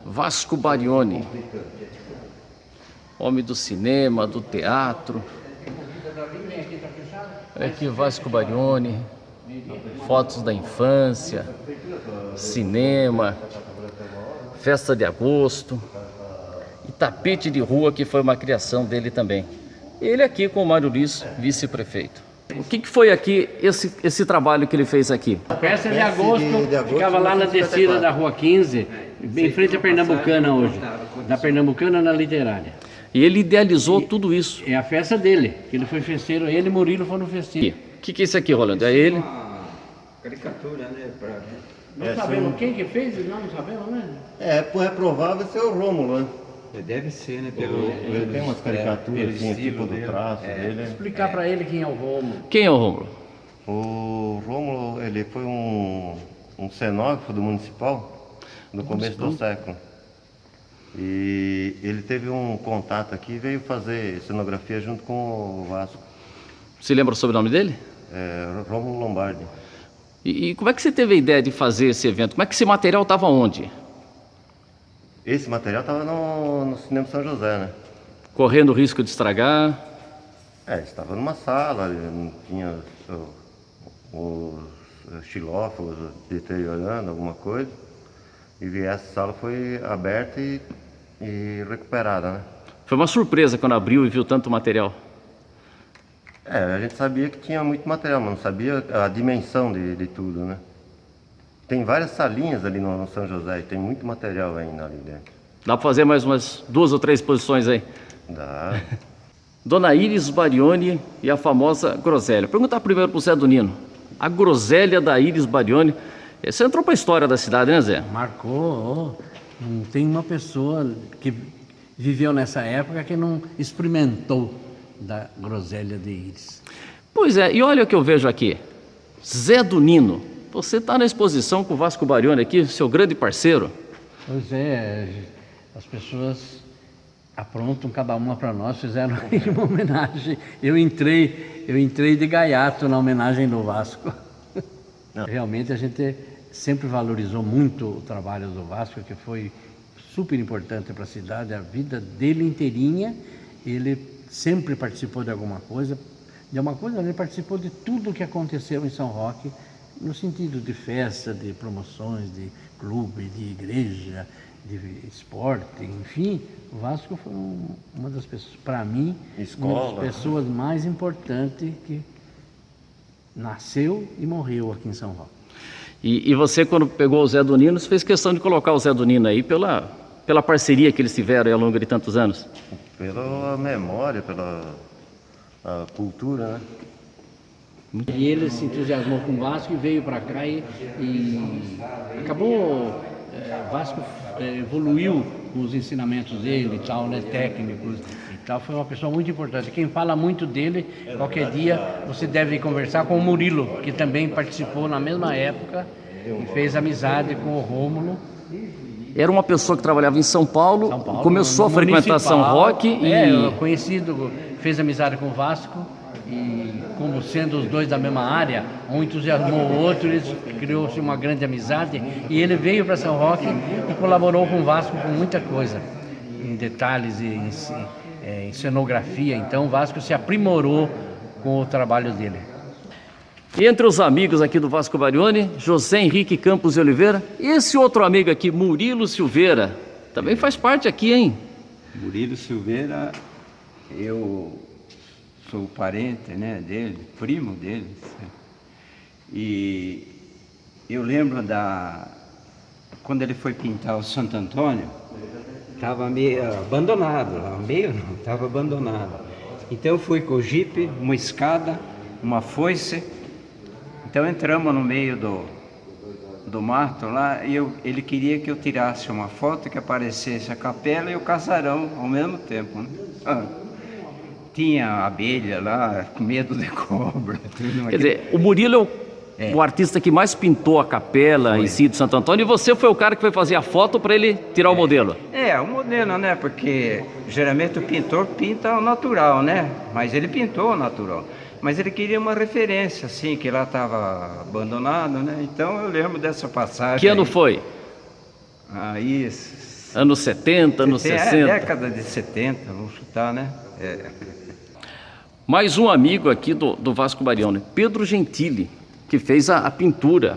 Vasco Barioni, homem do cinema, do teatro. Aqui Vasco Barioni, fotos da infância, cinema, festa de agosto e tapete de rua, que foi uma criação dele também. Ele aqui com o Mário Liz, vice-prefeito. O que foi aqui, esse trabalho que ele fez aqui? Festa de agosto, ficava lá na descida da Rua 15, em frente à Pernambucana hoje. Da Pernambucana na Literária. E ele idealizou tudo isso. É a festa dele, que ele foi festeiro, ele e Murilo foram festeiros. O que é isso aqui, Rolando? É ele? Uma caricatura, né? Não sabemos quem que fez, não sabemos, né? É provável ser o Rômulo, né? Deve ser, né? Ele tem umas caricaturas assim, tipo do traço dele. Explicar para ele quem é o Rômulo. Quem é o Rômulo? O Rômulo, ele foi um cenógrafo do municipal no começo do século. E ele teve um contato aqui e veio fazer cenografia junto com o Vasco. Você lembra o sobrenome dele? Rômulo Lombardi. E como é que você teve a ideia de fazer esse evento? Como é que esse material estava onde? Esse material estava no Cinema São José, né? Correndo o risco de estragar? Estava numa sala, não tinha os xilófagos deteriorando alguma coisa. E essa sala foi aberta e recuperada, né? Foi uma surpresa quando abriu e viu tanto material. A gente sabia que tinha muito material, mas não sabia a dimensão de tudo, né? Tem várias salinhas ali no São José e tem muito material ainda ali dentro. Dá para fazer mais umas 2 ou 3 posições aí? Dá. Dona Iris Barioni e a famosa groselha. Perguntar primeiro para o Zé do Nino. A groselha da Iris Barioni. Você entrou para a história da cidade, né, Zé? Marcou. Não tem uma pessoa que viveu nessa época que não experimentou da groselha de Iris. Pois é, e olha o que eu vejo aqui. Zé do Nino. Você está na exposição com o Vasco Barioni aqui, seu grande parceiro. Pois é, as pessoas aprontam cada uma para nós, fizeram uma homenagem. Eu entrei de gaiato na homenagem do Vasco. Realmente a gente sempre valorizou muito o trabalho do Vasco, que foi super importante para a cidade, a vida dele inteirinha. Ele sempre participou de alguma coisa, ele participou de tudo o que aconteceu em São Roque, no sentido de festa, de promoções, de clube, de igreja, de esporte, enfim. O Vasco foi uma das pessoas, para mim, uma das pessoas mais importantes que nasceu e morreu aqui em São Roque. E você, quando pegou o Zé do Nino, você fez questão de colocar o Zé do Nino aí pela parceria que eles tiveram ao longo de tantos anos? Pela memória, pela cultura, né? E ele se entusiasmou com o Vasco e veio para cá e acabou. Vasco evoluiu com os ensinamentos dele e tal, né, técnicos e tal. Foi uma pessoa muito importante. Quem fala muito dele, qualquer dia você deve conversar com o Murilo, que também participou na mesma época e fez amizade com o Rômulo. Era uma pessoa que trabalhava em São Paulo começou a frequentar São Roque conhecido, fez amizade com o Vasco. E como sendo os dois da mesma área, um entusiasmou o outro, criou-se uma grande amizade e ele veio para São Roque e colaborou com o Vasco com muita coisa, em detalhes e em cenografia. Então o Vasco se aprimorou com o trabalho dele. E entre os amigos aqui do Vasco Barioni, José Henrique Campos de Oliveira, e esse outro amigo aqui, Murilo Silveira, também faz parte aqui, hein? Murilo Silveira, eu sou parente, né, dele, primo dele. E eu lembro quando ele foi pintar o Santo Antônio, estava meio abandonado, estava abandonado. Então eu fui com o jipe, uma escada, uma foice. Então entramos no meio do mato lá e ele queria que eu tirasse uma foto que aparecesse a capela e o casarão ao mesmo tempo, né? Tinha abelha lá, com medo de cobra. Quer dizer, o Murilo é o artista que mais pintou a capela em si de Santo Antônio, e você foi o cara que foi fazer a foto para ele tirar o modelo. O modelo, né? Porque geralmente o pintor pinta o natural, né? Mas ele pintou o natural. Mas ele queria uma referência, assim, que lá estava abandonado, né? Então eu lembro dessa passagem. Que ano foi? Aí, Anos 70, anos 60. Década de 70, vamos chutar, né? Mais um amigo aqui do Vasco Barione, Pedro Gentili, que fez a pintura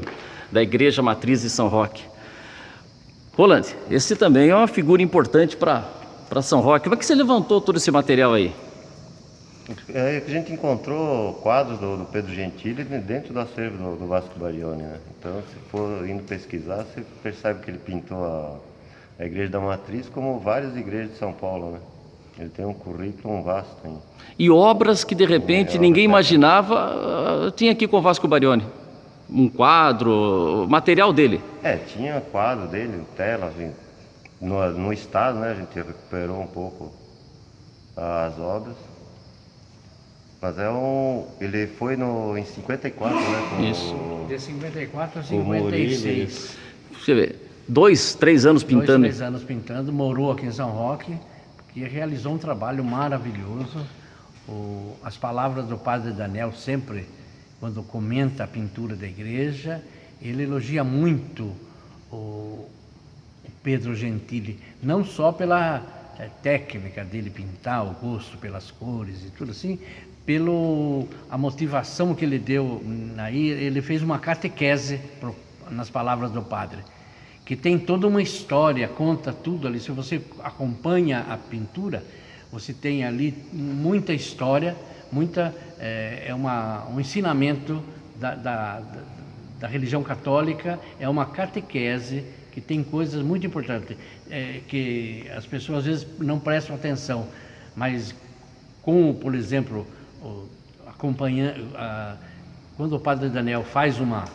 da Igreja Matriz de São Roque. Rolando, esse também é uma figura importante para São Roque. Como é que você levantou todo esse material aí? A gente encontrou quadros do Pedro Gentili dentro do acervo do Vasco Barione, né? Então, se for indo pesquisar, você percebe que ele pintou a Igreja da Matriz como várias igrejas de São Paulo, né? Ele tem um currículo vasto ainda. E obras que de repente ninguém imaginava, tinha aqui com o Vasco Barione. Um quadro, material dele. Tinha quadro dele, tela, assim, no estado, né? A gente recuperou um pouco as obras. Mas ele foi em 54, né? Isso. De 54 a com o Murilo. 56. Você vê, 2, 3 anos pintando. 2, 3 anos pintando, morou aqui em São Roque, que realizou um trabalho maravilhoso. As palavras do padre Daniel sempre, quando comenta a pintura da igreja, ele elogia muito o Pedro Gentili, não só pela técnica dele pintar, o gosto pelas cores e tudo assim, a motivação que ele deu aí. Ele fez uma catequese nas palavras do padre, que tem toda uma história, conta tudo ali. Se você acompanha a pintura, você tem ali muita história, um ensinamento da religião católica, é uma catequese que tem coisas muito importantes, que as pessoas às vezes não prestam atenção, mas como, por exemplo, quando o padre Daniel faz uma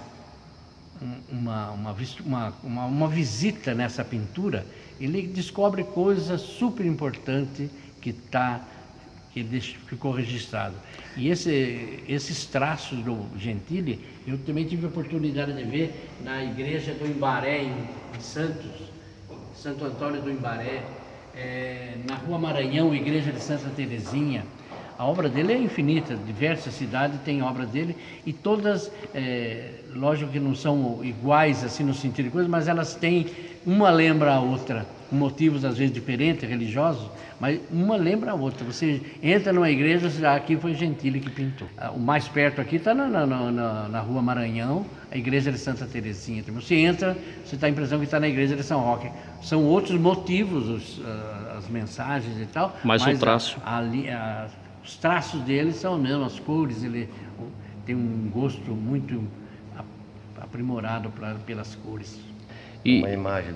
visita nessa pintura, ele descobre coisas super importantes que ficou registrado. E esses traços do Gentili, eu também tive a oportunidade de ver na igreja do Imbaré, em Santos, Santo Antônio do Imbaré, na Rua Maranhão, igreja de Santa Terezinha. A obra dele é infinita, diversas cidades têm obra dele, e todas, lógico que não são iguais assim no sentido de coisa, mas elas têm, uma lembra a outra, com motivos às vezes diferentes, religiosos, mas uma lembra a outra. Você entra numa igreja, aqui foi Gentili que pintou. O mais perto aqui está na Rua Maranhão, a igreja de Santa Terezinha. Você entra, você dá a impressão que está na igreja de São Roque. São outros motivos, as mensagens e tal. Mas o traço. Os traços dele são mesmo, as cores, ele tem um gosto muito aprimorado pelas cores. Uma imagem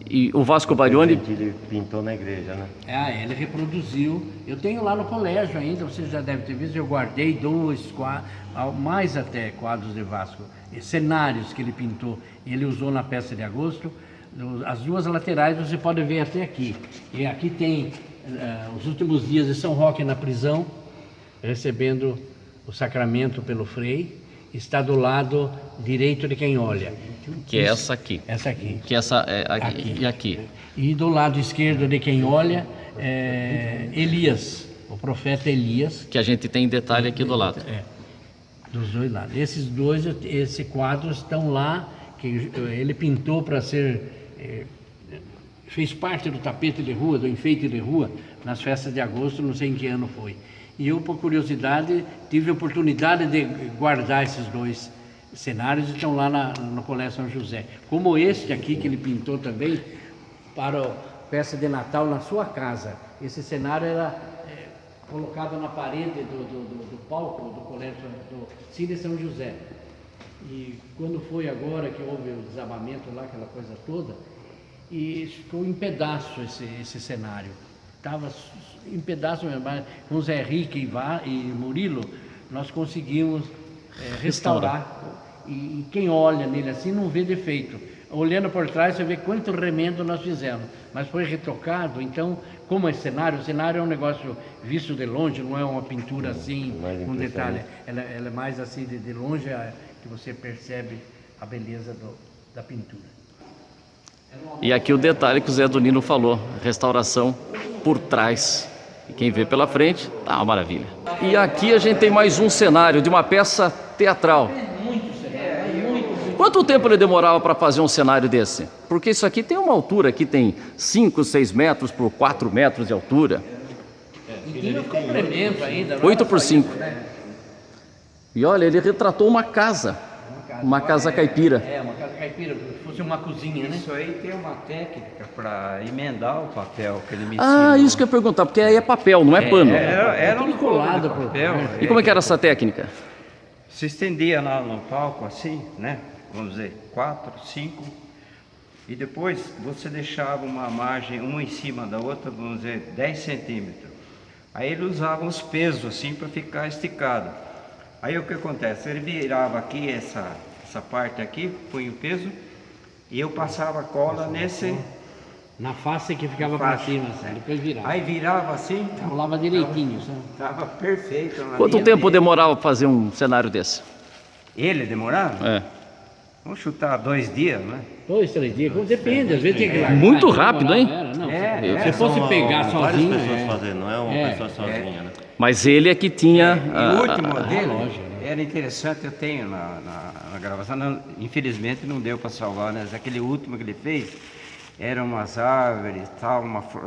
E o Vasco Barione... que ele pintou na igreja, né? Ele reproduziu. Eu tenho lá no colégio ainda, você já deve ter visto, eu guardei 2 quadros, mais até quadros de Vasco, cenários que ele pintou, ele usou na Festa de Agosto. As 2 laterais você pode ver até aqui. E aqui tem os últimos dias de São Roque na prisão, recebendo o sacramento pelo frei. Está do lado direito de quem olha. Que é essa aqui. Essa aqui. Que essa é aqui. E aqui. E do lado esquerdo de quem olha, Elias, o profeta Elias. Que a gente tem detalhe aqui do lado. Dos 2 lados. Esses quadros estão lá, que ele pintou para ser... fez parte do tapete de rua, do enfeite de rua, nas festas de agosto, não sei em que ano foi. E eu, por curiosidade, tive a oportunidade de guardar esses 2 cenários, estão lá no Colégio São José. Como este aqui, que ele pintou também, para a festa de Natal na sua casa. Esse cenário era colocado na parede do palco do Colégio do Cine São José. E quando foi agora que houve o desabamento lá, aquela coisa toda, e ficou em pedaço esse cenário. Estava em pedaço mesmo, mas com Zé Henrique e Murilo, nós conseguimos restaurar. E quem olha nele assim não vê defeito. Olhando por trás você vê quanto remendo nós fizemos, mas foi retocado. Então, como é cenário, o cenário é um negócio visto de longe, não é uma pintura assim, com detalhe. Ela é mais assim, de longe que você percebe a beleza da pintura. E aqui o detalhe que o Zé Donino falou, restauração por trás. E quem vê pela frente, tá uma maravilha. E aqui a gente tem mais um cenário de uma peça teatral. quanto tempo ele demorava para fazer um cenário desse? Porque isso aqui tem uma altura, aqui tem 5, 6 metros por 4 metros de altura. E tinha um complemento ainda. 8 por 5. E olha, ele retratou uma casa caipira. Uma casa caipira, se fosse uma cozinha, né? Isso aí tem uma técnica para emendar o papel que ele me Ah, ensinou. isso que eu ia perguntar, porque aí é papel, não é pano. Era tudo um colado rolo de por papel. E como é que era essa técnica? Se estendia lá no palco assim, né? Vamos dizer, 4, 5. E depois você deixava uma margem uma em cima da outra, vamos dizer, 10 centímetros. Aí ele usava os pesos assim para ficar esticado. Aí o que acontece? Ele virava aqui essa parte aqui, punha o peso, e eu passava cola nesse... Na face que ficava para cima, assim, depois virava. Aí virava assim, Rolava direitinho, sabe? estava perfeito. na Quanto linha tempo dele. demorava para fazer um cenário desse? Ele demorava? É. Vamos chutar 2 dias, né? 2, 3 dias, depende, às vezes tem que largar. Muito demorava, rápido, hein? Não, É, se fosse pegar Várias sozinho, pessoas fazendo, não é uma pessoa sozinha, né? Mas ele é que tinha... E o último dele lógico, era interessante, eu tenho na gravação, infelizmente não deu para salvar, né? Mas aquele último que ele fez, eram umas árvores, tal,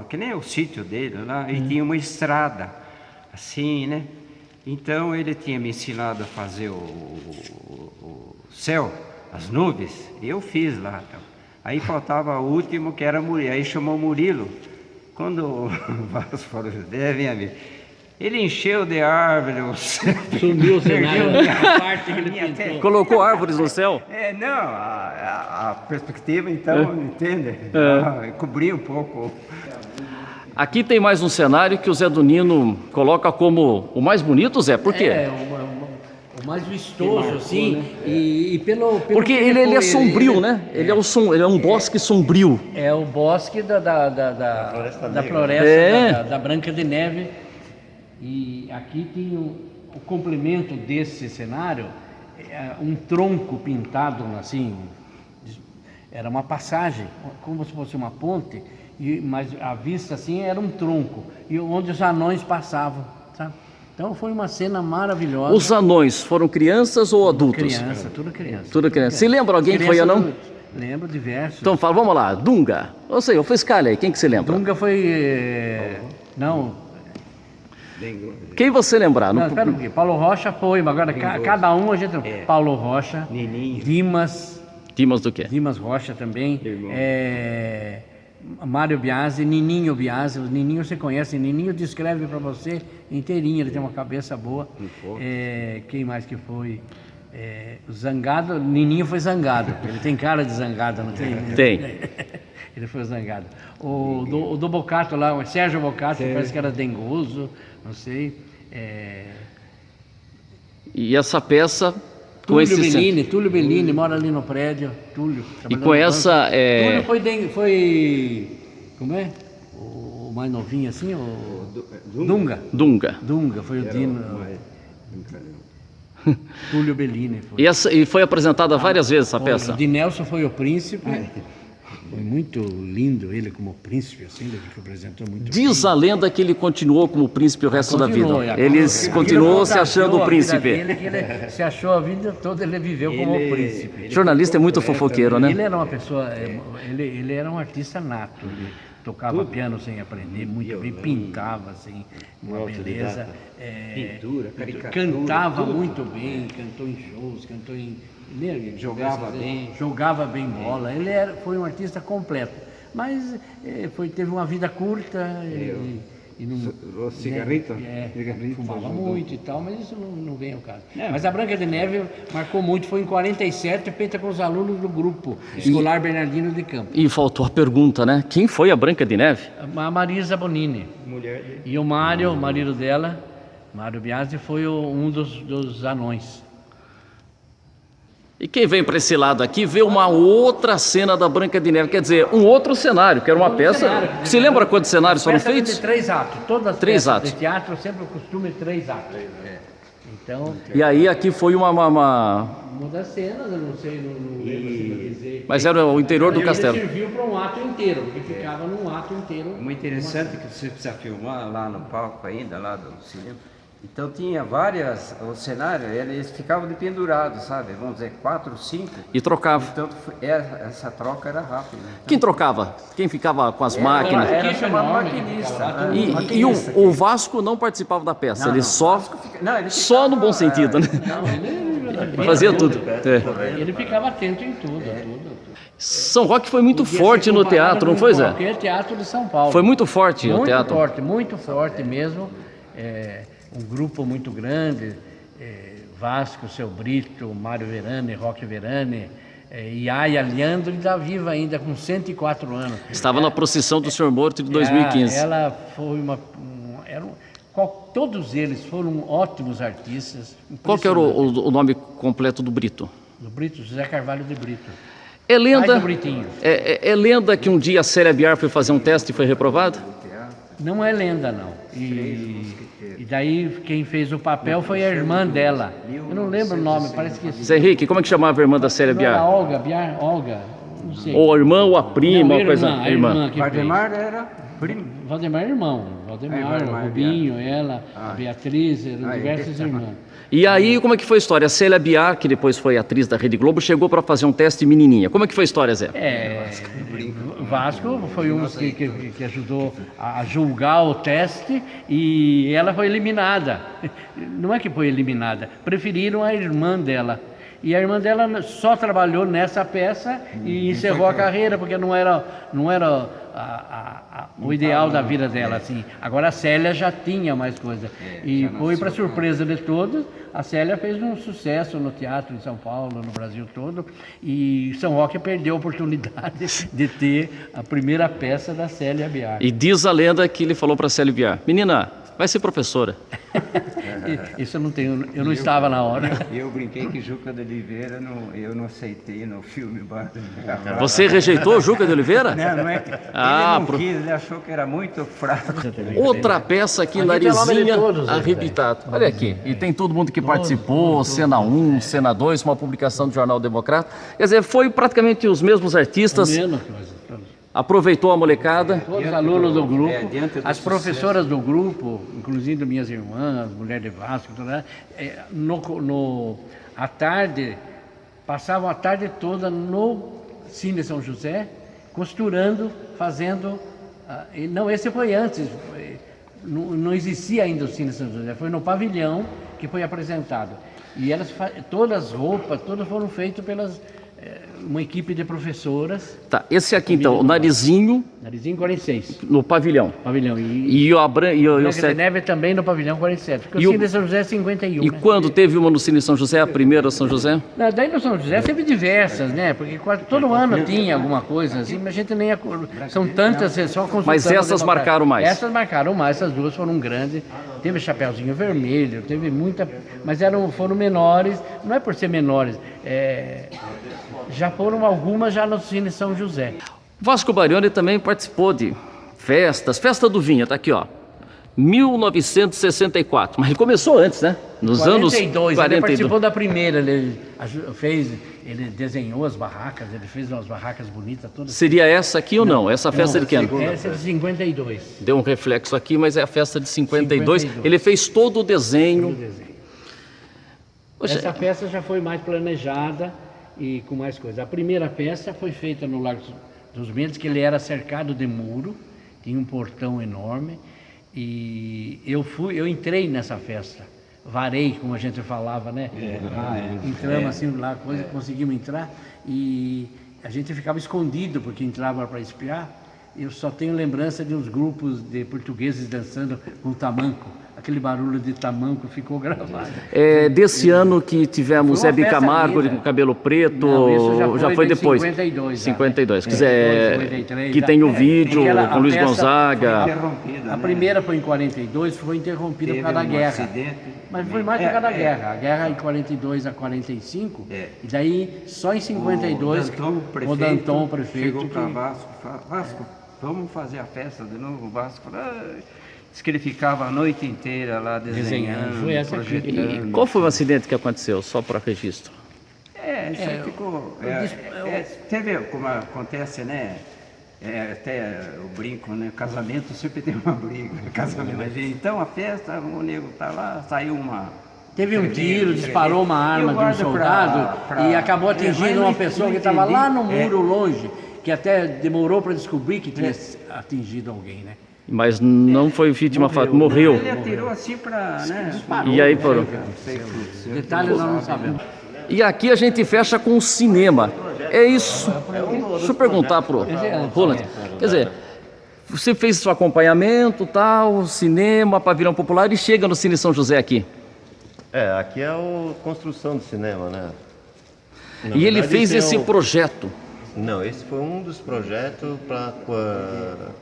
que nem o sítio dele lá, e tinha uma estrada, assim, né? Então ele tinha me ensinado a fazer o céu, as nuvens, e eu fiz lá. Então. Aí faltava o último, que era Murilo, aí chamou Murilo. Quando o Vasco falou, vem a ver. Ele encheu de árvore o céu. sumiu o cenário, Perdeu a parte que ele minha pintou. Colocou árvores no céu? não, a perspectiva, então, entende? Cobria um pouco. Aqui tem mais um cenário que o Zé do Nino coloca como o mais bonito, Zé. Por quê? O mais vistoso, assim, e pelo Porque que ele é foi, sombrio, né? Ele é um bosque sombrio. É o bosque da Floresta floresta É. da Branca de Neve. E aqui tem o complemento desse cenário, um tronco pintado assim, era uma passagem, como se fosse uma ponte, mas a vista assim era um tronco, e onde os anões passavam, sabe? Então foi uma cena maravilhosa. Os anões foram crianças ou adultos? Criança, tudo criança. Tudo criança. Se lembra alguém que foi Criança, anão? Lembro, diversos. Então fala, vamos lá, Dunga. Eu sei, eu fiz calha aí, quem que se lembra? Dunga foi... não... Quem você lembrar? Não, espera um pouquinho. Paulo Rocha foi, mas agora cada um a gente... Paulo Rocha, Nininho. Dimas do quê? Dimas Rocha também, Mário Biasi, Nininho Biasi. O Nininho você conhece, Nininho descreve para você inteirinho, ele tem uma cabeça boa. Quem mais que foi? O Zangado, Nininho foi zangado, ele tem cara de zangado, não tem? Tem. Ele foi zangado. O do Bocato lá, o Sérgio Bocato, parece que era dengoso, não sei. E essa peça... com esse Túlio Bellini mora ali no prédio. Túlio. E com essa... Túlio foi como é? O mais novinho assim? Dunga. Dunga, foi o Dino. Túlio Bellini. Foi. E foi apresentada várias vezes essa peça? O de Nelson foi o príncipe. Foi muito lindo ele como príncipe, assim, ele representou muito Diz bem. a lenda que ele continuou como príncipe o resto da vida. Continuou, Ele aquilo continuou se achando o contagiou a vida príncipe. dele, que ele se achou a vida toda, ele viveu como príncipe. Jornalista é muito fofoqueiro, né? Ele era uma pessoa, ele era um artista nato, ele tocava piano sem aprender, muito bem, pintava assim, uma beleza. Pintura, caricatura. Cantava muito bem, cantou em shows, cantou em... Jogava bem bola, ele foi um artista completo, mas teve uma vida curta e não... O cigarrito? Fumava muito e tal, mas isso não vem ao caso. Mas a Branca de Neve marcou muito, foi em 47, feita com os alunos do grupo escolar Bernardino de Campos. E faltou a pergunta, né? Quem foi a Branca de Neve? A Marisa Bonini. Mulher dele. E o Mário, o marido dela, Mário Biasi, foi um dos anões. E quem vem para esse lado aqui vê uma outra cena da Branca de Neve, quer dizer, um outro cenário, que era uma peça... Você lembra quantos cenários foram Peça feitos? de 3 atos, todas as 3 peças atos. de teatro sempre o costume 3 atos. Então, E aí aqui foi uma... uma das cenas, eu não sei, não lembro assim pra dizer. Mas era o interior do Ele castelo. serviu para um ato inteiro, porque ficava num ato inteiro. Muito interessante que você precisa filmar lá no palco ainda, lá do cinema. Então tinha várias, o cenário, eles ficavam de pendurado, sabe? Vamos dizer, 4, 5. E trocava. Então essa troca era rápida. Quem trocava? Quem ficava com as máquinas? Era chamado maquinista. E o Vasco não participava da peça, ele só no bom sentido, né? Fazia tudo. É. Ele ficava atento em tudo. São Roque foi muito forte no teatro, não foi, Zé? Qualquer teatro de São Paulo. Foi muito forte o teatro. Muito forte mesmo. Um grupo muito grande, Vasco, Seu Brito, Mário Verane, Roque Verane, Iaia Leandro, ainda viva ainda, com 104 anos. Estava na procissão do Senhor Morto de 2015. Ela foi todos eles foram ótimos artistas. Qual que era o nome completo do Brito? Do Brito, José Carvalho de Brito. É lenda, Pai do Britinho. é lenda que um dia a Célia Biar foi fazer um teste e foi reprovada? Não é lenda, não. E daí quem fez o papel foi a irmã dela. Eu não lembro o nome, parece que... Zé Henrique, como é que chamava a irmã da Célia Não era Biar? Olga, não sei. Ou a irmã ou a prima, Não, ou coisa... a irmã que Valdemar era primo. Valdemar é irmão. Valdemar, o Rubinho, ela, a Beatriz, eram diversas irmãs. E aí, como é que foi a história? A Célia Biar, que depois foi atriz da Rede Globo, chegou para fazer um teste menininha. Como é que foi a história, Zé? O Vasco foi um que ajudou a julgar o teste e ela foi eliminada. Não é que foi eliminada, preferiram a irmã dela. E a irmã dela só trabalhou nessa peça e encerrou a carreira, porque não era o ideal da vida dela, assim. Agora a Célia já tinha mais coisa. E foi para surpresa de todos, a Célia fez um sucesso no teatro em São Paulo, no Brasil todo, e São Roque perdeu a oportunidade de ter a primeira peça da Célia Biar. E diz a lenda que ele falou para a Célia Biar: menina, vai ser professora. Isso eu não tenho, eu não estava na hora. Eu brinquei que Juca de Oliveira, eu não aceitei no filme Barra do Carvalho. Você rejeitou Juca de Oliveira? Não é que ele não quis, ele achou que era muito fraco. Outra peça aqui, Narizinha Arrebitado. Olha aqui, e tem todo mundo que participou, Cena 1, Cena 2, uma publicação do Jornal Democrata. Quer dizer, foi praticamente os mesmos artistas. Aproveitou a molecada. Todos os alunos do grupo, as professoras do grupo, inclusive minhas irmãs, mulher de Vasco, à tarde, passavam a tarde toda no Cine São José, costurando, fazendo... Não, esse foi antes, não existia ainda o Cine São José, foi no pavilhão que foi apresentado. E todas as roupas, todas foram feitas pelas... uma equipe de professoras. Tá, esse aqui então, o Narizinho 46. no pavilhão. E o Branca de Neve também no pavilhão 47. Porque o Cine São José é 51. E quando teve uma no Cine São José, a primeira São José? Não, daí no São José teve diversas, né? Porque todo ano tinha alguma coisa assim, mas a gente nem... São tantas, só consultando. Mas essas marcaram mais? Essas marcaram mais, essas duas foram grandes. Teve Chapeuzinho Vermelho, teve muita... Mas foram menores, não é por ser menores, já foram algumas já no Cine São José. Vasco Barioni também participou de festa do Vinha, tá aqui ó, 1964, mas ele começou antes, né? Nos 42, anos 42. Ele participou da primeira, ele desenhou as barracas, ele fez umas barracas bonitas todas. Seria essa aqui ou não? Essa festa de que ano? Essa é de 52. Deu um reflexo aqui, mas é a festa de 52. Ele fez todo o desenho. Essa peça já foi mais planejada e com mais coisa. A primeira peça foi feita no Largo dos Mendes, que ele era cercado de muro, tinha um portão enorme, e eu entrei nessa festa, varei, como a gente falava, né? Entramos assim lá, conseguimos entrar, e a gente ficava escondido, porque entrava para espiar. Eu só tenho lembrança de uns grupos de portugueses dançando com tamanco. Aquele barulho de tamanco ficou gravado. Desse ano que tivemos Hebe Camargo com cabelo preto, não, já foi depois. 52. 52. Quiser, 53, que tem o vídeo com Luiz Gonzaga. A primeira foi em 42, foi interrompida por causa da guerra. Mas foi mais por causa da guerra. A guerra em 42 a 45, e daí só em 52 o Danton, o prefeito, chegou para Vasco, vamos fazer a festa de novo. O Vasco falou... Diz que ele ficava a noite inteira lá desenhando, foi essa projetando. E qual foi o acidente que aconteceu, só para registro? Isso aí ficou... teve, como acontece, né? Até eu brinco, né? Casamento sempre tem uma briga. Casamento. Então a festa, o nego tá lá, saiu uma. Teve um tiro, disparou uma arma de um soldado e acabou atingindo uma pessoa que estava lá no muro longe, que até demorou para descobrir que tinha atingido alguém, né? Mas não foi vítima fatal, morreu. Ele atirou assim para, né? E aí parou. Detalhes nós não sabemos. E aqui a gente fecha com o cinema. É isso. Deixa eu perguntar pro Roland. Quer dizer, você fez seu acompanhamento, tal, cinema, pavilhão popular e chega no Cine São José aqui. Aqui é a construção do cinema, né? E ele fez esse projeto. Não, esse foi um dos projetos para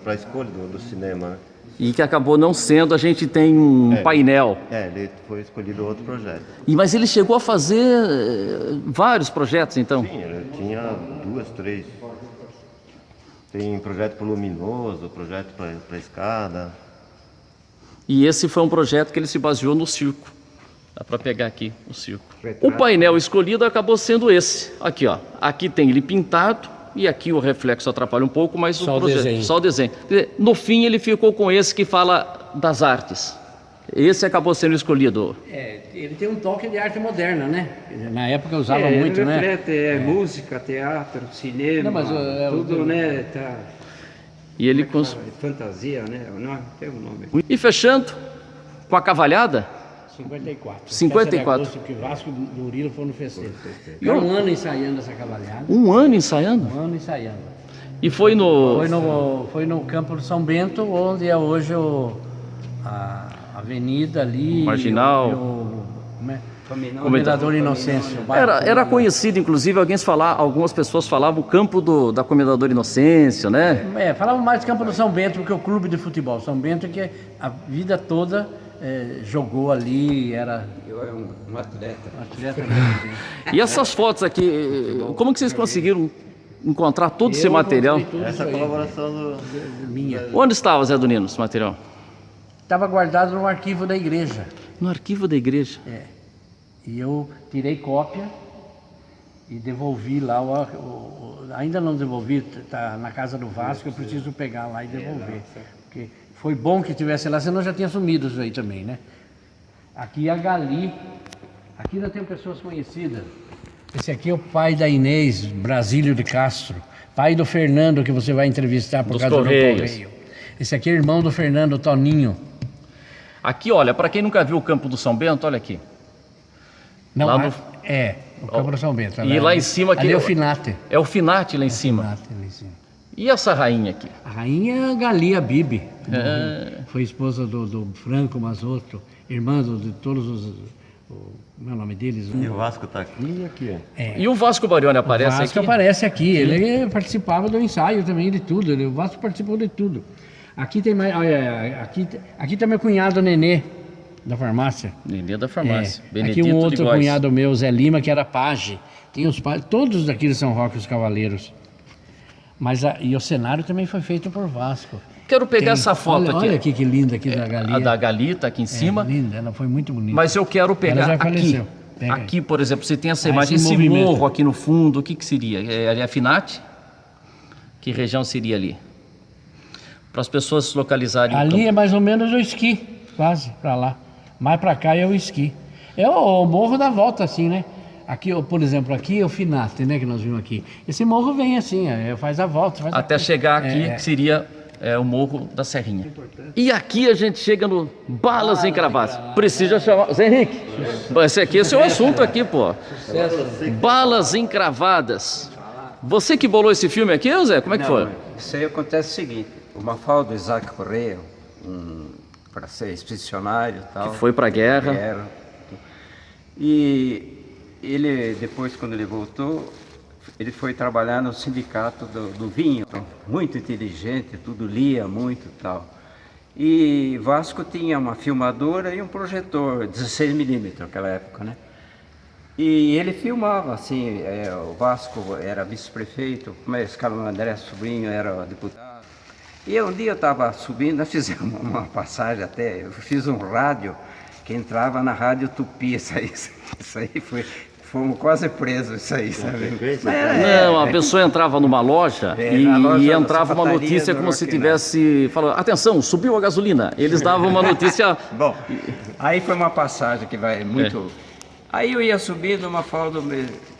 a escolha do cinema, né? E que acabou não sendo, a gente tem um painel. Ele foi escolhido outro projeto. Mas ele chegou a fazer vários projetos, então? Sim, ele tinha 2, 3. Tem projeto para o Luminoso, projeto para a escada. E esse foi um projeto que ele se baseou no circo. Dá para pegar aqui o circo. O painel escolhido acabou sendo esse. Aqui, ó. Aqui tem ele pintado. E aqui o reflexo atrapalha um pouco, mas só o desenho. Só o desenho. Quer dizer, no fim ele ficou com esse que fala das artes. Esse acabou sendo escolhido. Ele tem um toque de arte moderna, né? Na época usava muito, né? Reflete, música, teatro, cinema, Não, mas, tudo, né? Tá, E ele fantasia, né? Não tem um nome. E fechando com a cavalhada. 54. 54. Festa de agosto, que Vasco do Murilo foi no festeiro. E um ano ensaiando essa cavalhada. Um ano ensaiando? Um ano ensaiando. E foi no... Foi no campo do São Bento, onde é hoje a avenida ali. Marginal. Como é? Comendador Inocêncio. Era conhecido, inclusive, algumas pessoas falavam o campo da Comendador Inocêncio, né? Falavam mais do campo do São Bento, porque é o clube de futebol. São Bento que a vida toda jogou ali, era... Eu era um atleta. Um atleta mesmo. E essas fotos aqui, como que vocês conseguiram encontrar todo esse material? Essa colaboração do... Minha. Onde estava, Zé Donino, esse material? Estava guardado no arquivo da igreja. No arquivo da igreja? E eu tirei cópia e devolvi lá. Ainda não devolvi, está na casa do Vasco, eu preciso pegar lá e devolver. Porque foi bom que estivesse lá, senão já tinha sumido isso aí também, né? Aqui a Gali, aqui ainda tem pessoas conhecidas. Esse aqui é o pai da Inês, Brasílio de Castro. Pai do Fernando, que você vai entrevistar por causa do Correio. Esse aqui é irmão do Fernando, Toninho. Aqui, olha, para quem nunca viu o Campo do São Bento, olha aqui. Não, lá o Campo do São Bento. E lá em cima aqui. Ali é o Finate. É o Finate lá em cima. Finate lá em cima. E essa rainha aqui? A rainha Galia Bibi. Foi esposa do Franco Mazotto, irmã de todos os... Como é o nome deles? E o Vasco está aqui e aqui. E o Vasco Barioni aparece aqui? O Vasco aparece aqui. Ele participava do ensaio também, de tudo. O Vasco participou de tudo. Aqui tem mais... Olha, aqui tem meu cunhado Nenê, da farmácia. Nenê da farmácia. Aqui um outro cunhado meu, Zé Lima, que era pajem. Tem os pais, todos daqui de São Roque, os cavaleiros. E o cenário também foi feito por Vasco. Quero pegar essa foto aqui. Olha aqui que linda aqui da Galia. A da Galita aqui em cima. Linda, ela foi muito bonita. Mas eu quero pegar ela já aqui. Faleceu. Aqui, por exemplo, você tem essa imagem, esse esse movimento. morro aqui no fundo, o que seria? É a Finate? Que região seria ali? Para as pessoas se localizarem. Ali é mais ou menos o esqui, quase, para lá. Mais para cá é o esqui. É o morro da volta, assim, né? Aqui, por exemplo, aqui é o Finate, né, que nós vimos aqui. Esse morro vem assim, faz a volta. Até chegar aqui, que seria o Morro da Serrinha. E aqui a gente chega no Balas Encravadas. Precisa chamar... Zé Henrique, esse é o assunto aqui, pô. Balas Encravadas. Você que bolou esse filme aqui, Zé? Como é que foi? Isso aí acontece o seguinte, o Mafaldo Isaac Correia, para ser expedicionário e tal. Que foi para a guerra. E ele, depois, quando ele voltou, ele foi trabalhar no sindicato do vinho. Muito inteligente, tudo lia muito e tal. E Vasco tinha uma filmadora e um projetor, 16mm naquela época, né? E ele filmava, assim, o Vasco era vice-prefeito, esse cara André Sobrinho era deputado. E um dia eu estava subindo, nós fizemos uma passagem até, eu fiz um rádio que entrava na Rádio Tupi, isso aí fomos quase presos isso aí, sabe? Não, a pessoa entrava numa loja na loja e da entrava uma sapataria notícia do como se Rock, né? tivesse falando, atenção, subiu a gasolina. Eles davam uma notícia. Bom, aí foi uma passagem que vai muito... Aí eu ia subindo, uma falda,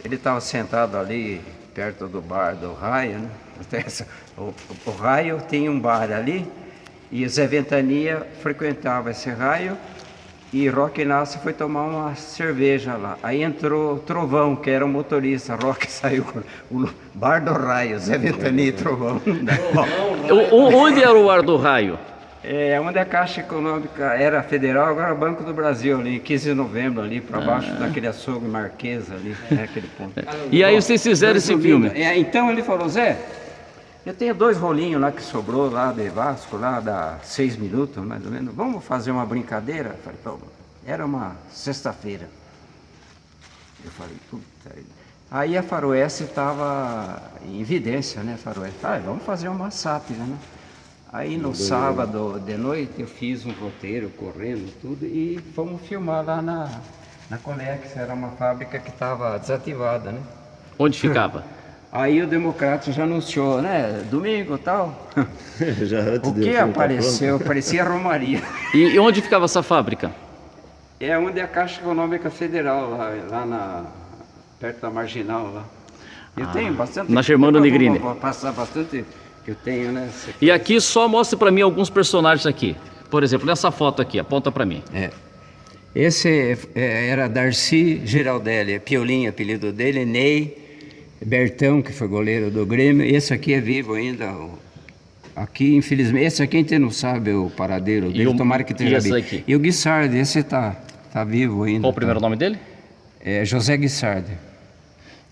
ele estava sentado ali, perto do bar do Raio, né? O Raio tem um bar ali, e o Zé Ventania frequentava esse Raio, e Rock Inácio foi tomar uma cerveja lá. Aí entrou Trovão, que era o motorista. Rock saiu com o bar do Raio, Zé Ventania e Trovão. Onde era o ar do Raio? É onde a Caixa Econômica era federal, agora é o Banco do Brasil, ali, 15 de novembro, ali para baixo daquele açougue Marquesa ali, aquele ponto. E aí vocês fizeram esse filme? Então ele falou, Zé, eu tenho 2 rolinhos lá que sobrou lá de Vasco, lá dá 6 minutos mais ou menos, vamos fazer uma brincadeira? Eu falei, pô, era uma sexta-feira. Eu falei, puta. Aí a Faroeste estava em evidência, né, Faroeste? Vamos fazer uma sátira, né? Aí no sábado de noite eu fiz um roteiro correndo tudo e fomos filmar lá na Conex, era uma fábrica que estava desativada, né? Onde ficava? Aí o Democrata já anunciou, né? Domingo e tal. Já antes O de que eu filme tá apareceu? Parecia Romaria. E onde ficava essa fábrica? É onde é a Caixa Econômica Federal, lá perto da Marginal lá. Eu tenho bastante. Na Germano Negrini. Vou passar bastante que eu tenho, né? E aqui só mostre para mim alguns personagens aqui. Por exemplo, nessa foto aqui, aponta para mim. Esse era Darcy Giraldelli, Piolinho, apelido dele, Ney, Bertão, que foi goleiro do Grêmio. Esse aqui é vivo ainda. Aqui, infelizmente, esse aqui a gente não sabe o paradeiro dele, tomara que esteja vivo. Aqui? E o Guissardi, esse tá vivo ainda. Qual o primeiro nome dele? É José Guissardi.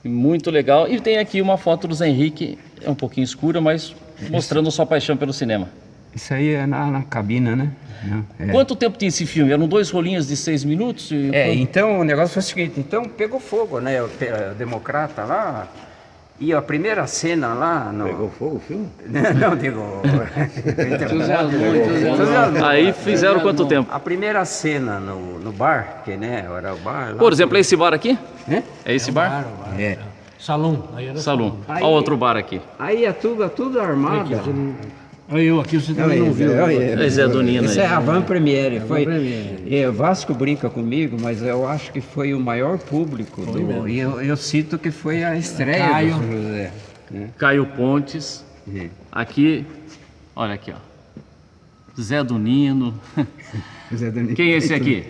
Muito legal. E tem aqui uma foto do Zé Henrique, é um pouquinho escura, mas mostrando sua paixão pelo cinema. Isso aí é na cabina, né? Quanto tempo tinha esse filme? Eram 2 rolinhos de 6 minutos? Então o negócio foi o seguinte, então pegou fogo, né? O Democrata lá, e a primeira cena lá... Pegou fogo o filme? Não, digo... Aí fizeram quanto tempo? A primeira cena no bar, que né, era o bar lá... Por exemplo, é esse bar aqui? É? É esse bar? É. Salão. Aí era Salão. Aí- Olha o outro bar aqui. Aí é tudo armado. Olha eu aqui, você também não viu. Esse é do Nino Esse aí. é a Van Premiere. Premiere. O Vasco brinca comigo, mas eu acho que foi o maior público. E eu cito que foi a estreia Caio. do São José. Caio Pontes. Aqui, olha aqui, ó. Zé do Nino. Zé Donino. Quem é esse aqui?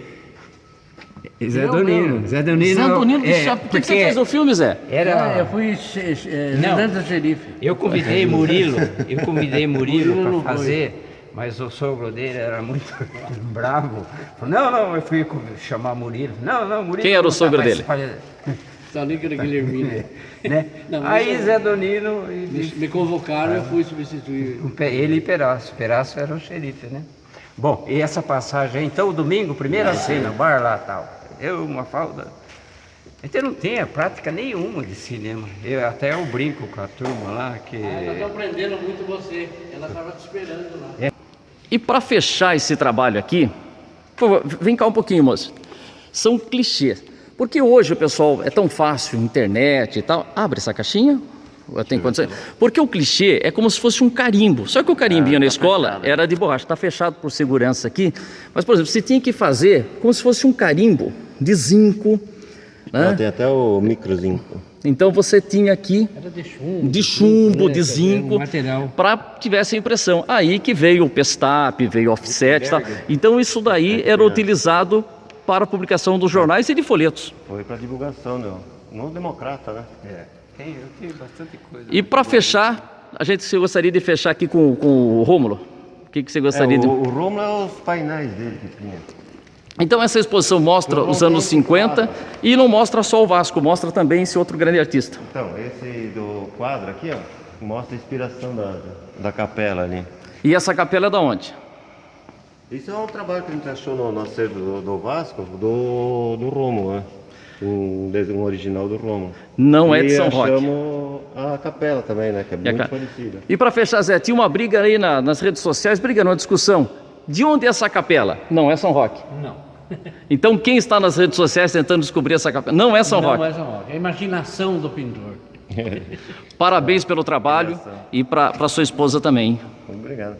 Zé Donino. Zé Donino. Zé do Nino do Shopping. O que você fez no filme, Zé? Eu fui ajudante do xerife. Eu convidei Murilo Murilo para fazer, mas o sogro dele era muito bravo. Falou, não, eu fui chamar Murilo. Não, Murilo. Quem era o sogro dele? Salica da Guilhermina. Né? Não, mas Aí Zé Donino, Me convocaram e eu fui substituir. ele e Perácio. Perácio era o xerife, né? Bom, e essa passagem aí, então, domingo, primeira cena, bar lá e tal. Uma falda. A gente não tem prática nenhuma de cinema. Até eu brinco com a turma lá que... Ela está aprendendo muito você. Ela estava te esperando lá. E para fechar esse trabalho aqui, por favor, vem cá um pouquinho, moço. São clichês. Porque hoje o pessoal é tão fácil, internet e tal. Abre essa caixinha. Tem condição. Porque o clichê é como se fosse um carimbo. Só que o carimbinho na escola era de borracha. Está fechado por segurança aqui. Mas, por exemplo, você tinha que fazer como se fosse um carimbo de zinco. Né? Tem até o microzinco. Então você tinha aqui Era de chumbo. de chumbo, né? de zinco, Material. para tivesse a impressão. Aí que veio o Pestap, veio o Offset e tal. Então isso daí era utilizado para a publicação dos jornais e de folhetos. Foi para divulgação, no Democrata, né? Eu tenho bastante coisa. E para fechar, você gostaria de fechar aqui com o Rômulo? O que você gostaria de... O Rômulo é os painéis dele que tinha. Então essa exposição mostra os anos 50 e não mostra só o Vasco, mostra também esse outro grande artista. Então, esse do quadro aqui, ó, mostra a inspiração da capela ali. E essa capela é da onde? Isso é um trabalho que a gente achou no acervo do Vasco, do Rômulo, né? Um desenho original do Rômulo. Não é de São Roque. E achamos a capela também, né? Que é muito parecida. E para fechar, Zé, tinha uma briga aí nas redes sociais, briga não, uma discussão. De onde é essa capela? Não é São Roque. Não. Então quem está nas redes sociais tentando descobrir essa capela, não é São Roque. Não é São Roque, é a imaginação do pintor. Parabéns pelo trabalho e para sua esposa também. Obrigado.